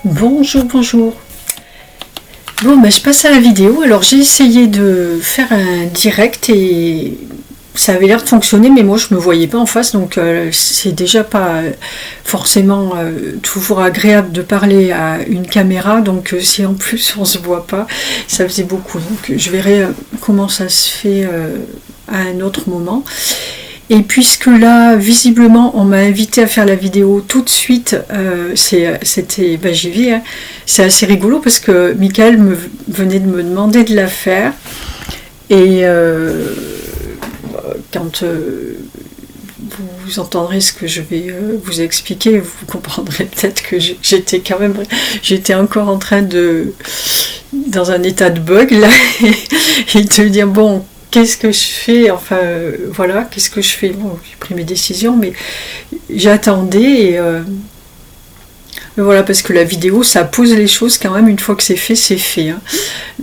Bonjour, bonjour. Bon, je passe à la vidéo. Alors, j'ai essayé de faire un direct et ça avait l'air de fonctionner, mais moi, je me voyais pas en face, donc c'est déjà pas forcément toujours agréable de parler à une caméra. Donc, si en plus on se voit pas, ça faisait beaucoup. Donc, je verrai comment ça se fait à un autre moment. Et puisque là, visiblement, on m'a invité à faire la vidéo tout de suite, j'y vais, hein. C'est assez rigolo parce que Michael venait de me demander de la faire. Et quand vous entendrez ce que je vais vous expliquer, vous comprendrez peut-être que j'étais encore en train dans un état de bug là, et de dire bon, qu'est-ce que je fais, enfin voilà, qu'est-ce que je fais. Bon, j'ai pris mes décisions, mais j'attendais et voilà, parce que la vidéo, ça pose les choses quand même, une fois que c'est fait, hein.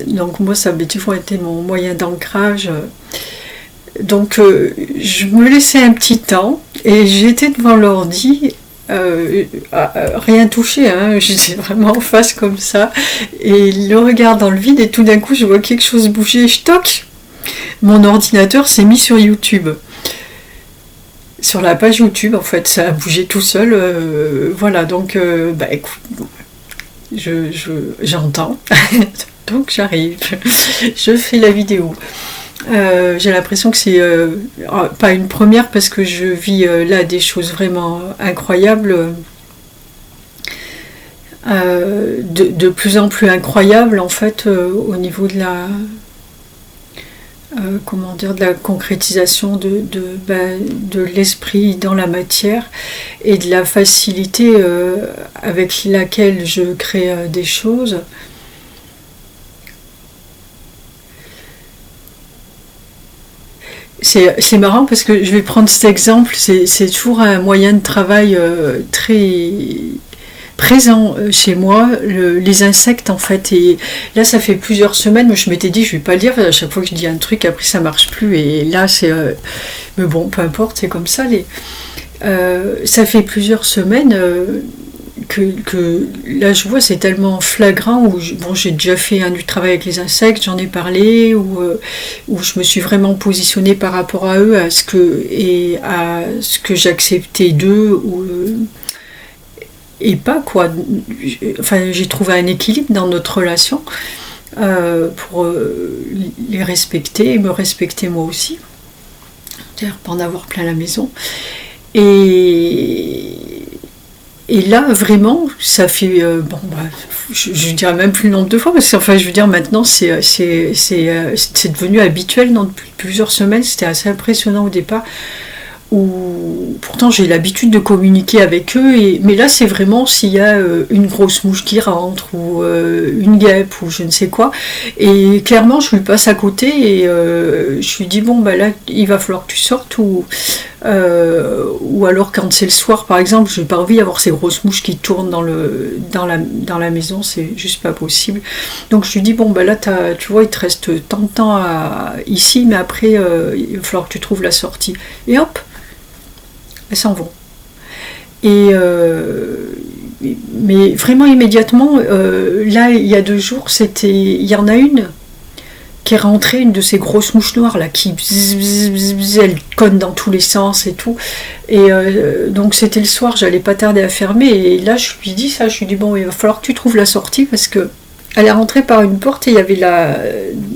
Donc moi, ça avait toujours été mon moyen d'ancrage. Donc je me laissais un petit temps et j'étais devant l'ordi, rien touché, hein, j'étais vraiment en face comme ça, et le regard dans le vide, et tout d'un coup je vois quelque chose bouger, toc, mon ordinateur s'est mis sur YouTube. Sur la page YouTube, en fait, ça a bougé tout seul, voilà, donc écoute, j'entends, donc j'arrive, je fais la vidéo. J'ai l'impression que c'est pas une première parce que je vis là des choses vraiment incroyables, de plus en plus incroyables en fait, au niveau de la de la concrétisation de l'esprit dans la matière et de la facilité avec laquelle je crée des choses. C'est marrant parce que je vais prendre cet exemple, c'est toujours un moyen de travail très présent chez moi, les insectes en fait. Et là, ça fait plusieurs semaines où je m'étais dit, je vais pas le dire, à chaque fois que je dis un truc, après ça marche plus. Et là, mais bon, peu importe, c'est comme ça. Ça fait plusieurs semaines que là je vois, c'est tellement flagrant, où j'ai déjà fait du travail avec les insectes, j'en ai parlé, où je me suis vraiment positionnée par rapport à eux, à ce que j'acceptais d'eux, et pas quoi. Enfin, j'ai trouvé un équilibre dans notre relation pour les respecter et me respecter moi aussi, c'est-à-dire pas en avoir plein la maison. Et là, vraiment, ça fait... je dirais même plus le nombre de fois, parce que enfin, je veux dire, maintenant, c'est devenu habituel depuis plusieurs semaines. C'était assez impressionnant au départ, où pourtant j'ai l'habitude de communiquer avec eux, mais là, c'est vraiment s'il y a une grosse mouche qui rentre, ou une guêpe, ou je ne sais quoi. Et clairement, je lui passe à côté, et je lui dis, bon, là, il va falloir que tu sortes, ou alors quand c'est le soir par exemple, j'ai pas envie d'avoir ces grosses mouches qui tournent dans la maison, c'est juste pas possible. Donc je lui dis bon là tu vois, il te reste tant de temps ici, mais après il va falloir que tu trouves la sortie. Et hop, elles s'en vont. Mais vraiment immédiatement, là il y a 2 jours, il y en a une qui est rentrée, une de ces grosses mouches noires là, qui elle conne dans tous les sens et tout. Et donc c'était le soir, j'allais pas tarder à fermer, et là je lui dis ça, je lui dis bon, il va falloir que tu trouves la sortie, parce que elle est rentrée par une porte, et il y avait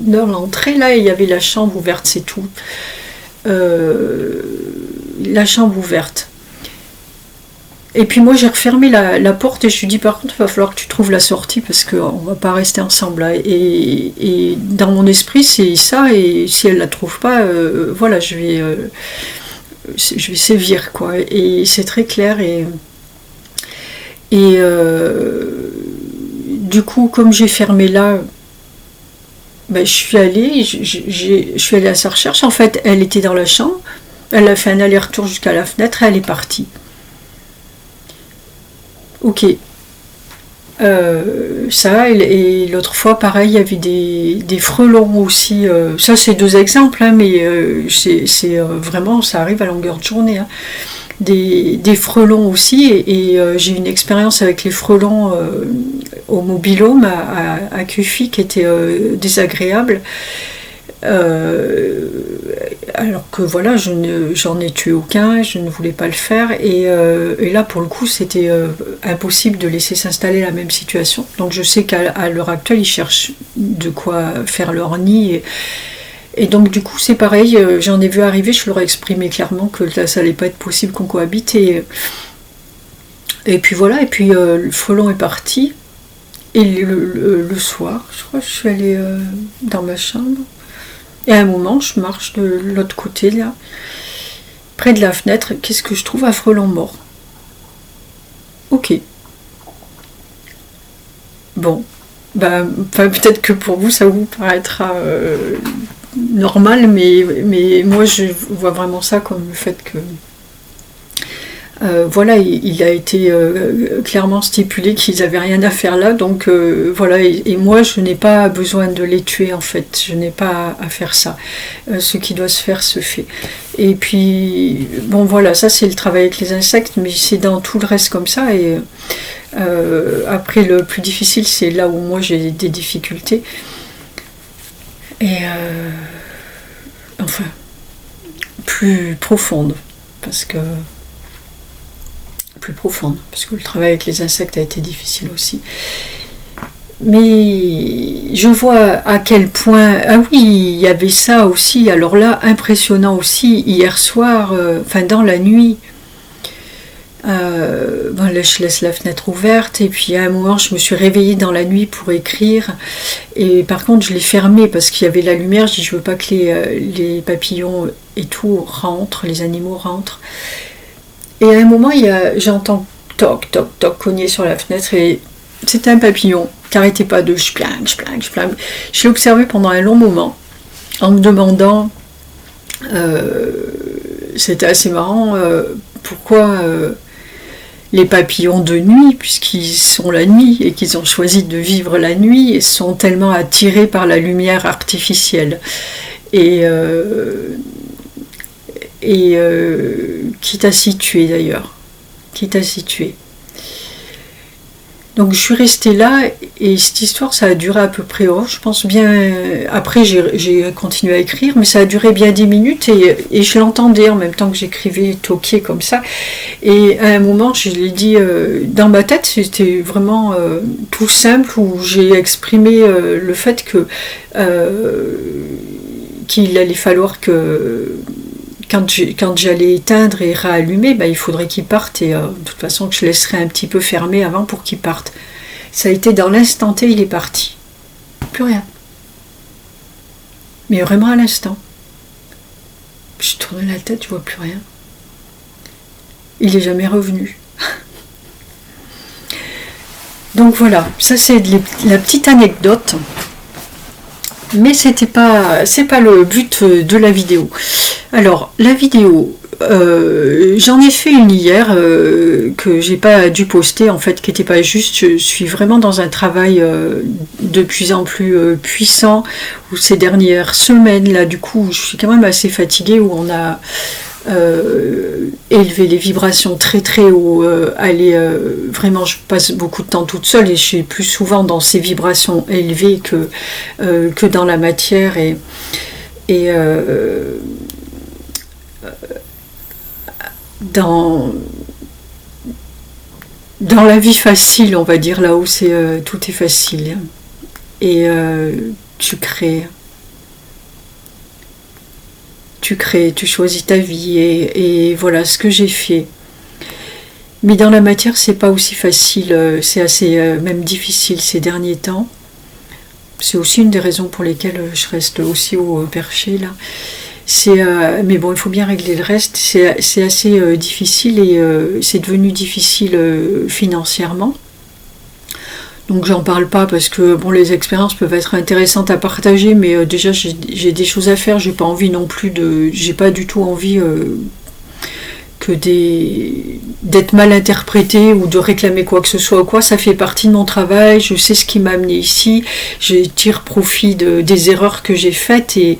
dans l'entrée là, il y avait la chambre ouverte, c'est tout. La chambre ouverte. Et puis moi j'ai refermé la porte, et je lui dis par contre il va falloir que tu trouves la sortie, parce qu'on va pas rester ensemble là. Et dans mon esprit c'est ça, et si elle la trouve pas, voilà, je vais sévir quoi. Et c'est très clair, et du coup comme j'ai fermé là, je suis allée à sa recherche. En fait elle était dans la chambre, elle a fait un aller-retour jusqu'à la fenêtre, et elle est partie. Ok. Ça, et l'autre fois, pareil, il y avait des frelons aussi. Ça, c'est 2 exemples, hein, mais c'est vraiment, ça arrive à longueur de journée. Hein. des frelons aussi, et j'ai une expérience avec les frelons au mobil-home à Cuffy qui était désagréable. Alors que voilà, j'en ai tué aucun, je ne voulais pas le faire, et là pour le coup c'était impossible de laisser s'installer la même situation. Donc je sais qu'à l'heure actuelle ils cherchent de quoi faire leur nid, et donc du coup c'est pareil, j'en ai vu arriver, je leur ai exprimé clairement que là ça allait pas être possible qu'on cohabite, et puis voilà, et puis le frelon est parti, et le soir, je crois que je suis allée dans ma chambre. Et à un moment, je marche de l'autre côté, là, près de la fenêtre. Qu'est-ce que je trouve? Un frelon mort. Ok. Bon. Peut-être que pour vous, ça vous paraîtra normal, mais moi, je vois vraiment ça comme le fait que... voilà, il a été clairement stipulé qu'ils n'avaient rien à faire là, donc voilà, et moi je n'ai pas besoin de les tuer en fait, je n'ai pas à faire ça. Ce qui doit se faire se fait. Et puis, bon voilà, ça c'est le travail avec les insectes, mais c'est dans tout le reste comme ça, et après le plus difficile, c'est là où moi j'ai des difficultés. Et enfin, plus profondes, parce que le travail avec les insectes a été difficile aussi. Mais je vois à quel point... Ah oui, il y avait ça aussi, alors là, impressionnant aussi, hier soir, dans la nuit, là, je laisse la fenêtre ouverte, et puis à un moment, je me suis réveillée dans la nuit pour écrire, et par contre, je l'ai fermée parce qu'il y avait la lumière, je dis, je veux pas que les papillons et tout rentrent, les animaux rentrent. Et à un moment, j'entends toc, toc, toc cogner sur la fenêtre, et c'était un papillon qui n'arrêtait pas de splang, splang, splang. Je l'ai observé pendant un long moment, en me demandant, c'était assez marrant, pourquoi les papillons de nuit, puisqu'ils sont la nuit et qu'ils ont choisi de vivre la nuit, sont tellement attirés par la lumière artificielle. Et quitte à s'y tuer d'ailleurs, Donc je suis restée là, et cette histoire ça a duré à peu près, je pense bien, après j'ai continué à écrire, mais ça a duré bien 10 minutes, et je l'entendais en même temps que j'écrivais, toquer comme ça, et à un moment je l'ai dit, dans ma tête c'était vraiment tout simple, où j'ai exprimé le fait qu'il allait falloir que quand j'allais éteindre et réallumer, il faudrait qu'il parte, et de toute façon que je laisserai un petit peu fermé avant pour qu'il parte. Ça a été dans l'instant T, il est parti. Plus rien. Mais vraiment à l'instant. Je tournais la tête, je vois plus rien. Il n'est jamais revenu. Donc voilà, ça c'est la petite anecdote. Mais c'est pas le but de la vidéo. Alors, la vidéo, j'en ai fait une hier que j'ai pas dû poster, en fait, qui n'était pas juste. Je suis vraiment dans un travail de plus en plus puissant, où ces dernières semaines, là, du coup, je suis quand même assez fatiguée, où on a élevé les vibrations très très haut, vraiment je passe beaucoup de temps toute seule, et je suis plus souvent dans ces vibrations élevées que dans la matière, et dans la vie facile, on va dire, là où tout est facile, et tu crées, tu choisis ta vie, et voilà ce que j'ai fait. Mais dans la matière, c'est pas aussi facile, c'est assez même difficile ces derniers temps. C'est aussi une des raisons pour lesquelles je reste aussi au perché là. Mais bon, il faut bien régler le reste. C'est assez difficile, et c'est devenu difficile financièrement. Donc j'en parle pas parce que bon, les expériences peuvent être intéressantes à partager, mais déjà j'ai des choses à faire, j'ai pas envie non plus j'ai pas du tout envie d'être mal interprétée ou de réclamer quoi que ce soit ou quoi. Ça fait partie de mon travail, je sais ce qui m'a amené ici, je tire profit des erreurs que j'ai faites, et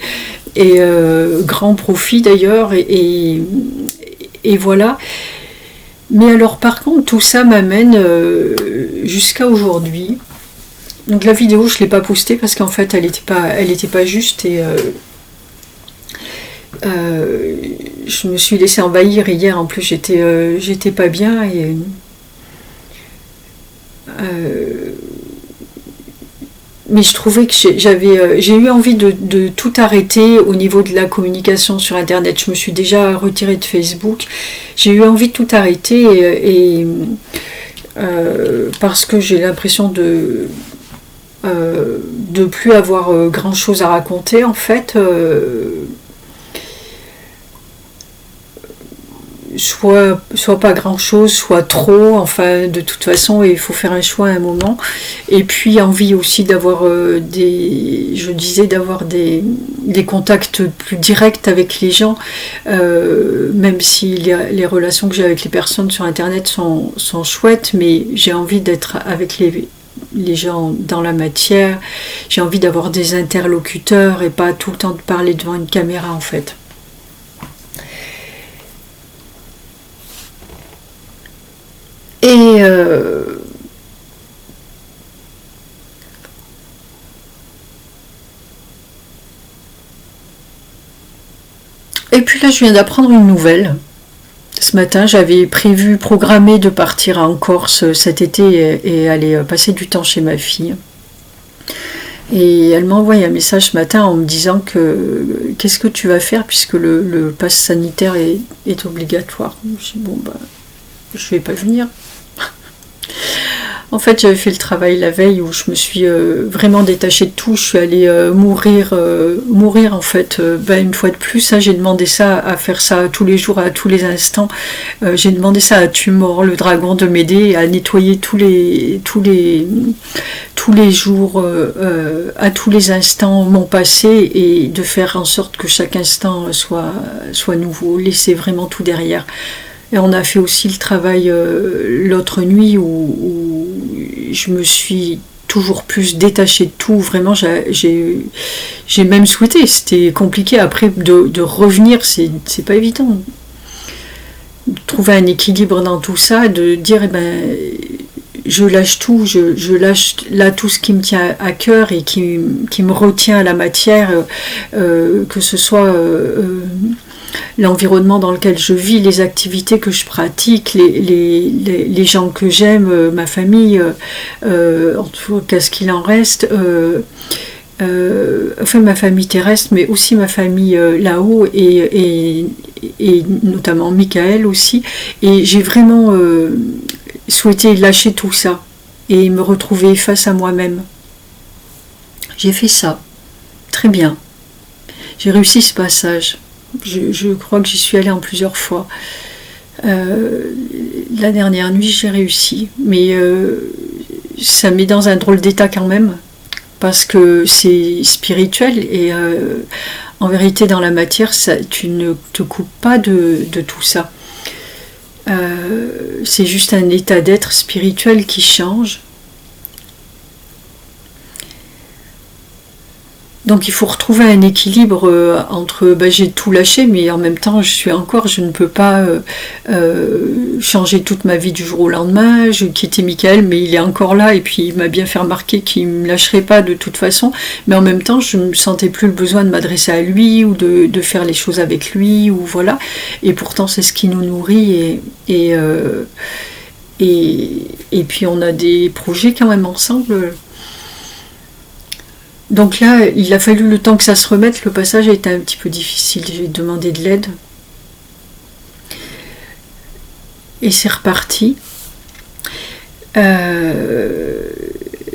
grand profit d'ailleurs, et et voilà. Mais alors par contre, tout ça m'amène jusqu'à aujourd'hui. Donc la vidéo, je ne l'ai pas postée parce qu'en fait, elle était pas juste et je me suis laissée envahir hier. En plus, j'étais pas bien et mais je trouvais que j'ai eu envie de tout arrêter au niveau de la communication sur Internet. Je me suis déjà retirée de Facebook. J'ai eu envie de tout arrêter et parce que j'ai l'impression de plus avoir grand chose à raconter en fait. Soit pas grand chose, soit trop, enfin de toute façon il faut faire un choix à un moment. Et puis envie aussi d'avoir des contacts plus directs avec les gens, même si les relations que j'ai avec les personnes sur internet sont chouettes, mais j'ai envie d'être avec les gens dans la matière, j'ai envie d'avoir des interlocuteurs et pas tout le temps de parler devant une caméra en fait. Et puis là, je viens d'apprendre une nouvelle. Ce matin, j'avais programmé de partir en Corse cet été et aller passer du temps chez ma fille. Et elle m'a envoyé un message ce matin en me disant que qu'est-ce que tu vas faire puisque le pass sanitaire est obligatoire. Je dis bon, je vais pas venir. En fait, j'avais fait le travail la veille où je me suis vraiment détachée de tout. Je suis allée mourir en fait. Une fois de plus, j'ai demandé ça à faire ça tous les jours, à tous les instants. J'ai demandé ça à Tumor, le dragon, de m'aider à nettoyer tous les jours, à tous les instants mon passé et de faire en sorte que chaque instant soit nouveau, laisser vraiment tout derrière. Et on a fait aussi le travail l'autre nuit où je me suis toujours plus détachée de tout. Vraiment, j'ai même souhaité. C'était compliqué après de revenir. C'est pas évident. De trouver un équilibre dans tout ça, de dire je lâche tout, je lâche là tout ce qui me tient à cœur et qui me retient à la matière, que ce soit l'environnement dans lequel je vis, les activités que je pratique, les gens que j'aime, ma famille, en tout cas ce qu'il en reste, enfin ma famille terrestre, mais aussi ma famille là-haut et notamment Michael aussi. Et j'ai vraiment souhaité lâcher tout ça et me retrouver face à moi-même. J'ai fait ça, très bien. J'ai réussi ce passage. Je crois que j'y suis allée en plusieurs fois. La dernière nuit, j'ai réussi. Mais ça met dans un drôle d'état quand même. Parce que c'est spirituel. Et en vérité, dans la matière, tu ne te coupes pas de tout ça. C'est juste un état d'être spirituel qui change. Donc il faut retrouver un équilibre entre j'ai tout lâché, mais en même temps je ne peux pas changer toute ma vie du jour au lendemain. Je quittais Michael, mais il est encore là et puis il m'a bien fait remarquer qu'il ne me lâcherait pas de toute façon. Mais en même temps, je ne sentais plus le besoin de m'adresser à lui ou de faire les choses avec lui ou voilà. Et pourtant c'est ce qui nous nourrit et puis on a des projets quand même ensemble. Donc là, il a fallu le temps que ça se remette. Le passage a été un petit peu difficile. J'ai demandé de l'aide. Et c'est reparti.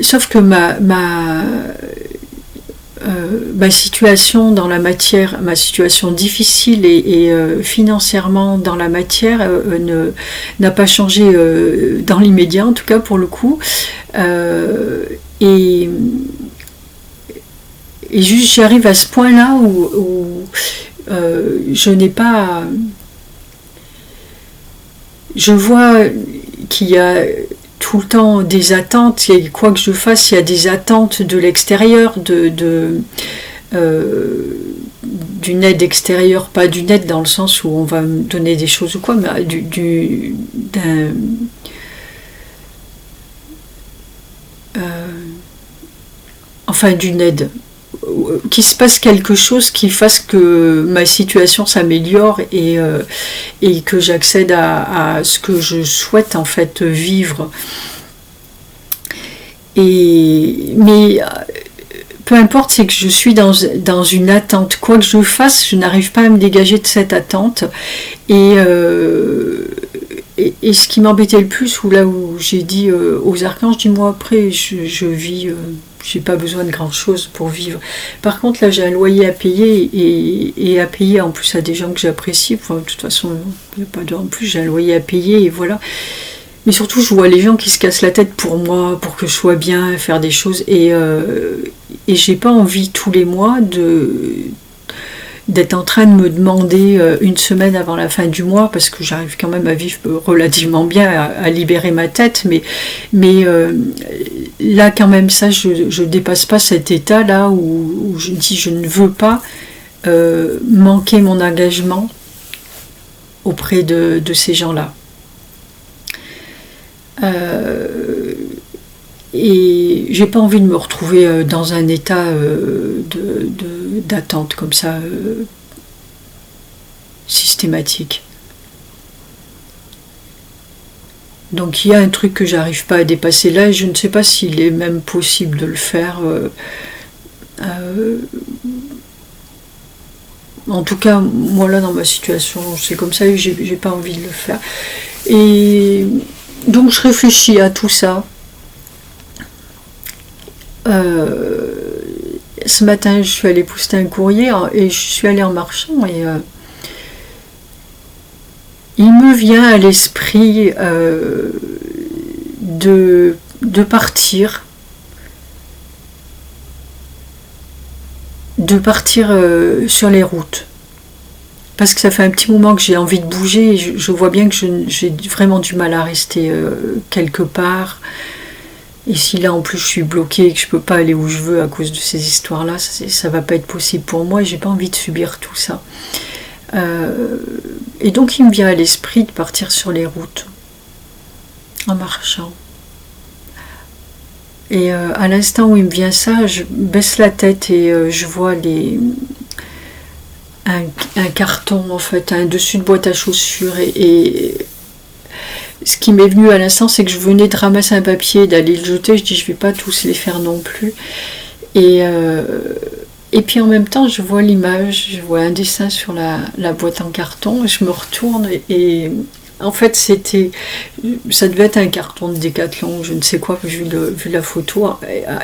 Sauf que ma situation dans la matière, ma situation difficile et financièrement dans la matière n'a pas changé dans l'immédiat, en tout cas pour le coup. Et juste j'arrive à ce point-là où je n'ai pas... Je vois qu'il y a tout le temps des attentes, et quoi que je fasse, il y a des attentes de l'extérieur, de d'une aide extérieure, pas d'une aide dans le sens où on va me donner des choses ou quoi, mais d'une aide, qu'il se passe quelque chose qui fasse que ma situation s'améliore et que j'accède à ce que je souhaite en fait vivre. Mais peu importe, c'est que je suis dans une attente. Quoi que je fasse, je n'arrive pas à me dégager de cette attente. Et ce qui m'embêtait le plus, ou là où j'ai dit aux archanges, dis-moi après, je vis, j'ai pas besoin de grand chose pour vivre. Par contre, là, j'ai un loyer à payer et à payer en plus à des gens que j'apprécie. Enfin, de toute façon, il n'y a pas de en plus, j'ai un loyer à payer et voilà. Mais surtout, je vois les gens qui se cassent la tête pour moi, pour que je sois bien, faire des choses. Et j'ai pas envie tous les mois d'être en train de me demander une semaine avant la fin du mois, parce que j'arrive quand même à vivre relativement bien, à libérer ma tête. Mais là, quand même, ça, je dépasse pas cet état-là où je dis je ne veux pas manquer mon engagement auprès de ces gens-là. Et j'ai pas envie de me retrouver dans un état d'attente comme ça systématique. Donc il y a un truc que j'arrive pas à dépasser là et je ne sais pas s'il est même possible de le faire. En tout cas, moi là dans ma situation, c'est comme ça et j'ai pas envie de le faire. Et donc je réfléchis à tout ça. Ce matin, je suis allée poster un courrier et je suis allée en marchant et il me vient à l'esprit de partir. Sur les routes. Parce que ça fait un petit moment que j'ai envie de bouger et je vois bien que j'ai vraiment du mal à rester quelque part. Et si là en plus je suis bloquée et que je peux pas aller où je veux à cause de ces histoires-là, ça va pas être possible pour moi et j'ai pas envie de subir tout ça. Et donc il me vient à l'esprit de partir sur les routes en marchant. Et à l'instant où il me vient ça, je baisse la tête et je vois un carton en fait, un dessus de boîte à chaussures et ce qui m'est venu à l'instant, c'est que je venais de ramasser un papier et d'aller le jeter. Je dis, je vais pas tous les faire non plus. Et puis en même temps, je vois l'image, je vois un dessin sur la boîte en carton. Je me retourne et en fait, ça devait être un carton de Décathlon, je ne sais quoi, vu la photo.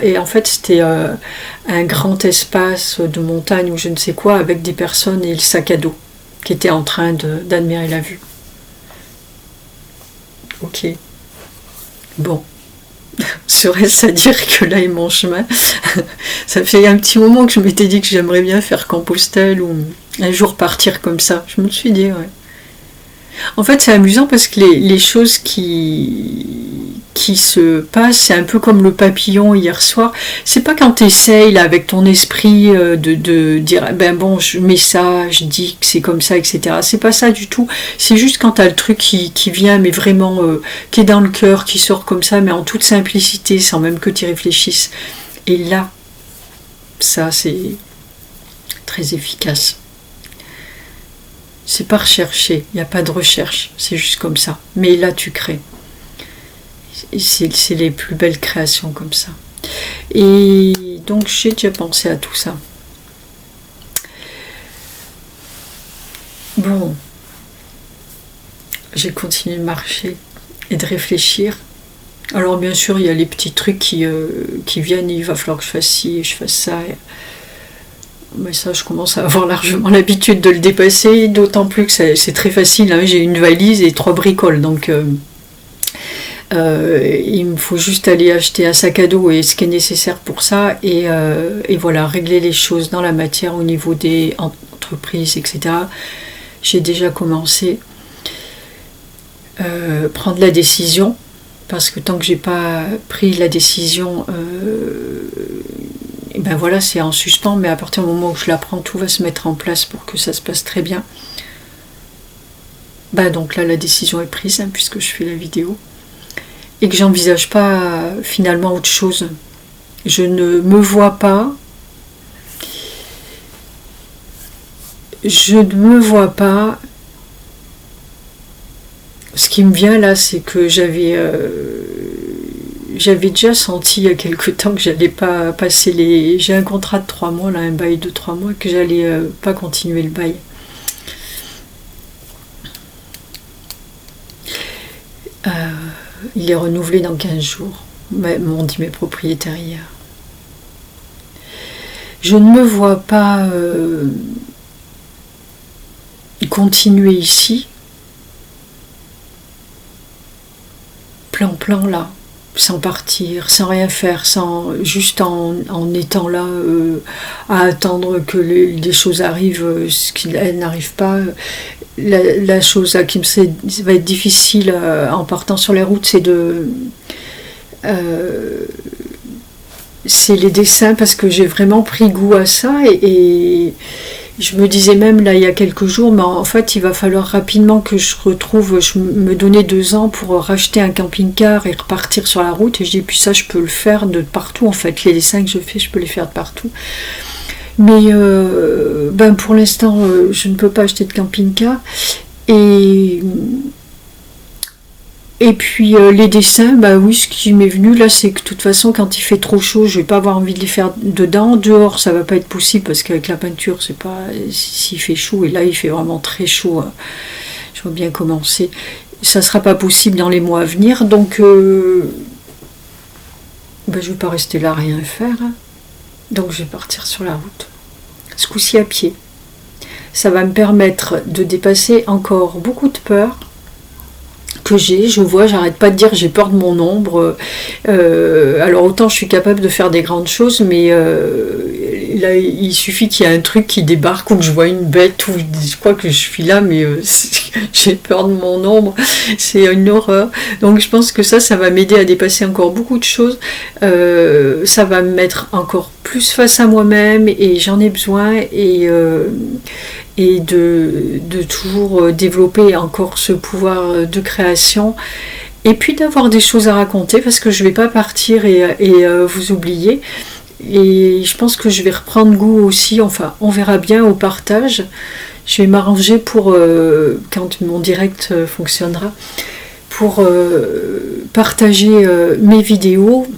Et en fait, c'était un grand espace de montagne ou je ne sais quoi, avec des personnes et le sac à dos qui étaient en train d'admirer la vue. Ok. Bon. Serait-ce à dire que là est mon chemin? Ça fait un petit moment que je m'étais dit que j'aimerais bien faire Compostelle ou un jour partir comme ça. Je me suis dit, ouais. En fait, c'est amusant parce que les choses qui se passent, c'est un peu comme le papillon hier soir. C'est pas quand tu essayes là, avec ton esprit de dire ben bon, je mets ça, je dis que c'est comme ça, etc. C'est pas ça du tout. C'est juste quand tu as le truc qui vient, mais vraiment qui est dans le cœur, qui sort comme ça, mais en toute simplicité, sans même que tu y réfléchisses. Et là, ça, c'est très efficace. C'est pas recherché, il n'y a pas de recherche, c'est juste comme ça. Mais là, tu crées. C'est les plus belles créations comme ça. Et donc, j'ai déjà pensé à tout ça. Bon, j'ai continué de marcher et de réfléchir. Alors, bien sûr, il y a les petits trucs qui viennent, il va falloir que je fasse ci et je fasse ça. Mais ça, je commence à avoir largement l'habitude de le dépasser, d'autant plus que c'est très facile. Hein. J'ai une valise et 3 bricoles, donc il me faut juste aller acheter un sac à dos et ce qui est nécessaire pour ça, et voilà, régler les choses dans la matière au niveau des entreprises, etc. J'ai déjà commencé. Prendre la décision, parce que tant que j'ai pas pris la décision, et ben voilà, c'est en suspens, mais à partir du moment où je la prends, tout va se mettre en place pour que ça se passe très bien. Ben donc là, la décision est prise, hein, puisque je fais la vidéo. Et que j'envisage pas finalement autre chose. Je ne me vois pas. Je ne me vois pas. Ce qui me vient là, c'est que j'avais déjà senti il y a quelque temps que j'allais pas passer les... J'ai un contrat de 3 mois, là, un bail de 3 mois, que j'allais pas continuer le bail. Il est renouvelé dans 15 jours, m'ont dit mes propriétaires hier. Je ne me vois pas continuer ici, plan là, sans partir, sans rien faire, juste en étant là à attendre que les choses arrivent, ce qui n'arrive pas. La chose qui va être difficile en partant sur les routes, c'est les dessins, parce que j'ai vraiment pris goût à ça, et je me disais même là il y a quelques jours, mais en fait il va falloir rapidement que je me donnais 2 ans pour racheter un camping-car et repartir sur la route, et je dis puis ça je peux le faire de partout, en fait les dessins que je fais je peux les faire de partout. Mais pour l'instant, je ne peux pas acheter de camping-car. Et puis les dessins, oui, ce qui m'est venu là, c'est que de toute façon, quand il fait trop chaud, je vais pas avoir envie de les faire dedans. Dehors, ça va pas être possible parce qu'avec la peinture, c'est pas. S'il fait chaud, et là, il fait vraiment très chaud. Je vois bien commencer. Ça sera pas possible dans les mois à venir, donc je vais pas rester là à rien faire. Donc je vais partir sur la route. Ce coup-ci à pied. Ça va me permettre de dépasser encore beaucoup de peurs que j'ai. Je vois, j'arrête pas de dire j'ai peur de mon ombre. Alors autant je suis capable de faire des grandes choses, mais là il suffit qu'il y ait un truc qui débarque ou que je vois une bête ou je crois que je suis là, mais j'ai peur de mon ombre. C'est une horreur. Donc je pense que ça va m'aider à dépasser encore beaucoup de choses. Ça va me mettre encore plus face à moi-même, et j'en ai besoin, et de toujours développer encore ce pouvoir de création, et puis d'avoir des choses à raconter, parce que je ne vais pas partir et vous oublier, et je pense que je vais reprendre goût aussi, enfin on verra bien, au partage. Je vais m'arranger pour, quand mon direct fonctionnera, pour partager mes vidéos,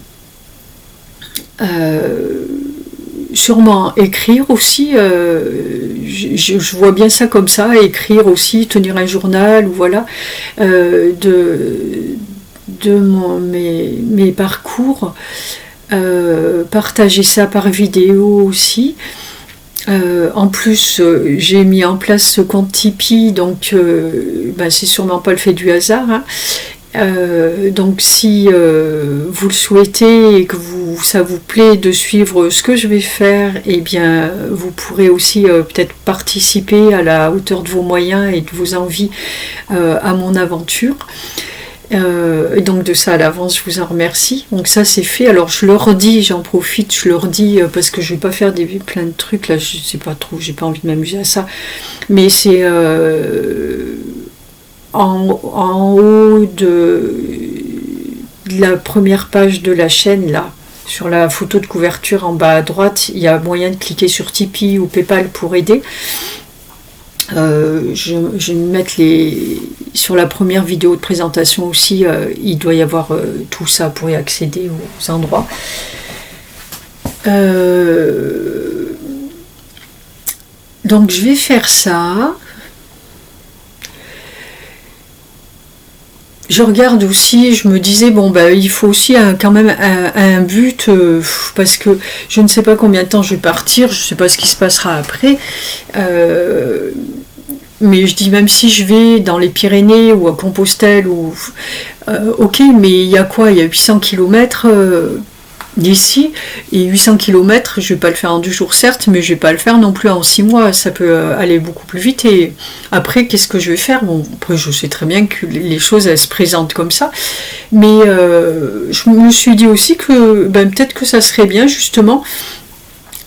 sûrement écrire aussi, je vois bien ça comme ça, écrire aussi, tenir un journal, ou voilà, de mes parcours, partager ça par vidéo aussi. En plus, j'ai mis en place ce compte Tipeee, donc c'est sûrement pas le fait du hasard, hein. Donc si vous le souhaitez et que ça vous plaît de suivre ce que je vais faire, eh bien vous pourrez aussi peut-être participer à la hauteur de vos moyens et de vos envies à mon aventure. Et donc de ça à l'avance, je vous en remercie. Donc ça c'est fait. Alors je leur dis, j'en profite, je leur dis, parce que je vais pas faire plein de trucs là, je sais pas trop, j'ai pas envie de m'amuser à ça, mais c'est en haut de la première page de la chaîne, là, sur la photo de couverture en bas à droite, il y a moyen de cliquer sur Tipeee ou PayPal pour aider. Je vais mettre sur la première vidéo de présentation aussi, il doit y avoir tout ça pour y accéder aux endroits. Donc je vais faire ça. Je regarde aussi, je me disais, il faut aussi quand même un but, parce que je ne sais pas combien de temps je vais partir, je ne sais pas ce qui se passera après, mais je dis, même si je vais dans les Pyrénées ou à Compostelle, ok, mais il y a quoi? Il y a 800 km d'ici, et 800 km, je vais pas le faire en 2 jours certes, mais je vais pas le faire non plus en 6 mois, ça peut aller beaucoup plus vite. Et après, qu'est-ce que je vais faire? Après je sais très bien que les choses elles se présentent comme ça, mais je me suis dit aussi que peut-être que ça serait bien justement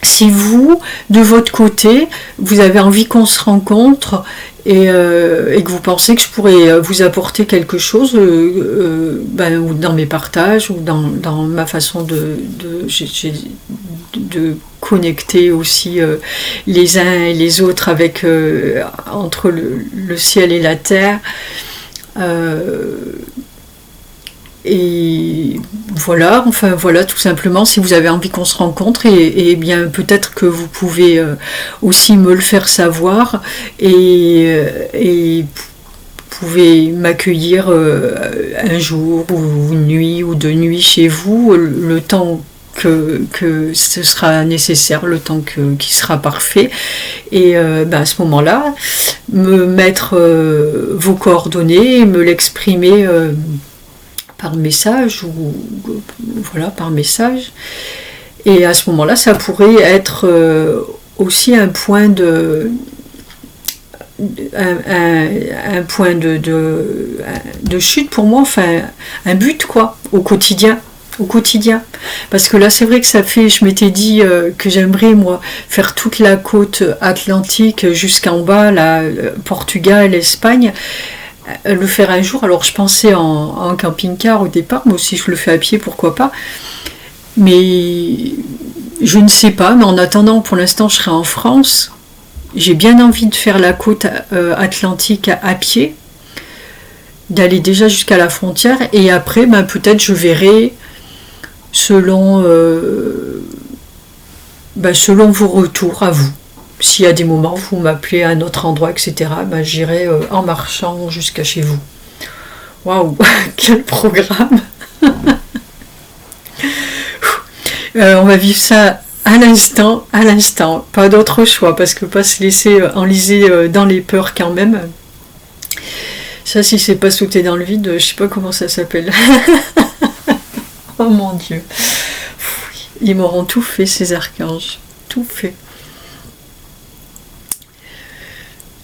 si vous, de votre côté, vous avez envie qu'on se rencontre et que vous pensez que je pourrais vous apporter quelque chose ou dans mes partages ou dans ma façon de connecter aussi les uns et les autres avec entre le ciel et la terre. Et voilà, tout simplement, si vous avez envie qu'on se rencontre, et bien peut-être que vous pouvez aussi me le faire savoir, et pouvez m'accueillir un jour, ou une nuit, ou 2 nuits chez vous, le temps que ce sera nécessaire, le temps qui sera parfait, et à ce moment-là, me mettre vos coordonnées, et me l'exprimer par message, par message, et à ce moment-là ça pourrait être aussi un point de chute pour moi, enfin un but au quotidien, parce que là c'est vrai que je m'étais dit que j'aimerais moi faire toute la côte atlantique jusqu'en bas, Portugal, Espagne, le faire un jour. Alors je pensais en camping-car au départ, mais aussi je le fais à pied, pourquoi pas, mais je ne sais pas. Mais en attendant, pour l'instant je serai en France, j'ai bien envie de faire la côte atlantique à pied, d'aller déjà jusqu'à la frontière, et après peut-être je verrai selon vos retours à vous. S'il y a des moments où vous m'appelez à un autre endroit, etc., j'irai en marchant jusqu'à chez vous. Waouh, quel programme. On va vivre ça à l'instant, pas d'autre choix, parce que pas se laisser enliser dans les peurs quand même. Ça, si c'est pas sauter dans le vide, je sais pas comment ça s'appelle. Oh mon Dieu. Ils m'auront tout fait, ces archanges. Tout fait.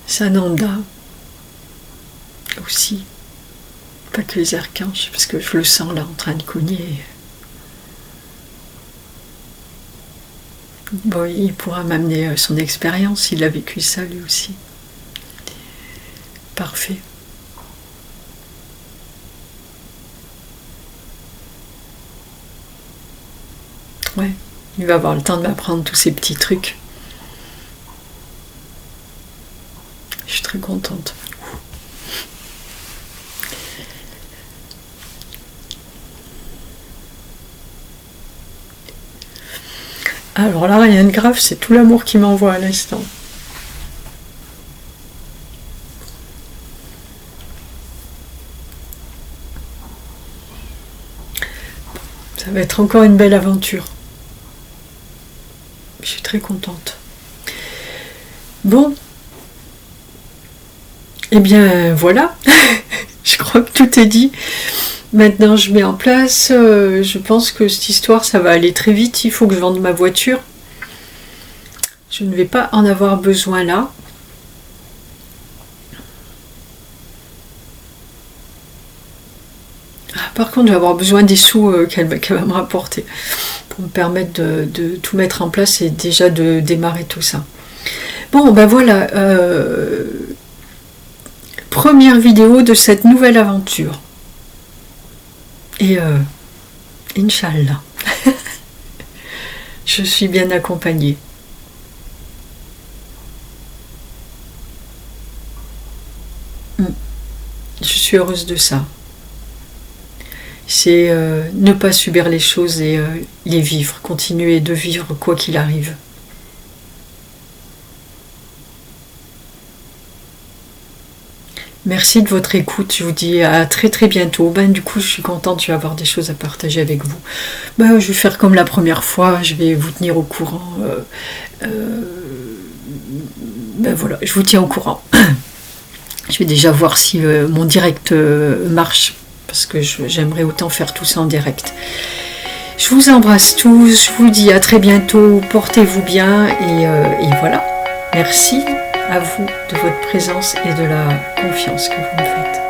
Sananda aussi, pas que les archanges, parce que je le sens là en train de cogner. Bon, il pourra m'amener son expérience, il a vécu ça lui aussi. Parfait. Ouais, il va avoir le temps de m'apprendre tous ces petits trucs. Je suis très contente. Alors là, rien de grave, c'est tout l'amour qui m'envoie à l'instant. Ça va être encore une belle aventure. Je suis très contente. Bon. Eh bien, voilà. Je crois que tout est dit. Maintenant, je mets en place. Je pense que cette histoire, ça va aller très vite. Il faut que je vende ma voiture. Je ne vais pas en avoir besoin là. Par contre, je vais avoir besoin des sous qu'elle va me rapporter pour me permettre de tout mettre en place et déjà de démarrer tout ça. Bon, voilà. Première vidéo de cette nouvelle aventure. Et Inch'Allah. Je suis bien accompagnée. Je suis heureuse de ça. C'est ne pas subir les choses et les vivre, continuer de vivre quoi qu'il arrive. Merci de votre écoute, je vous dis à très très bientôt. Du coup je suis contente, je vais avoir des choses à partager avec vous. Je vais faire comme la première fois, je vais vous tenir au courant. Voilà, je vous tiens au courant. Je vais déjà voir si mon direct marche, parce que j'aimerais autant faire tout ça en direct. Je vous embrasse tous, je vous dis à très bientôt, portez-vous bien et voilà. Merci à vous de votre présence et de la confiance que vous me faites.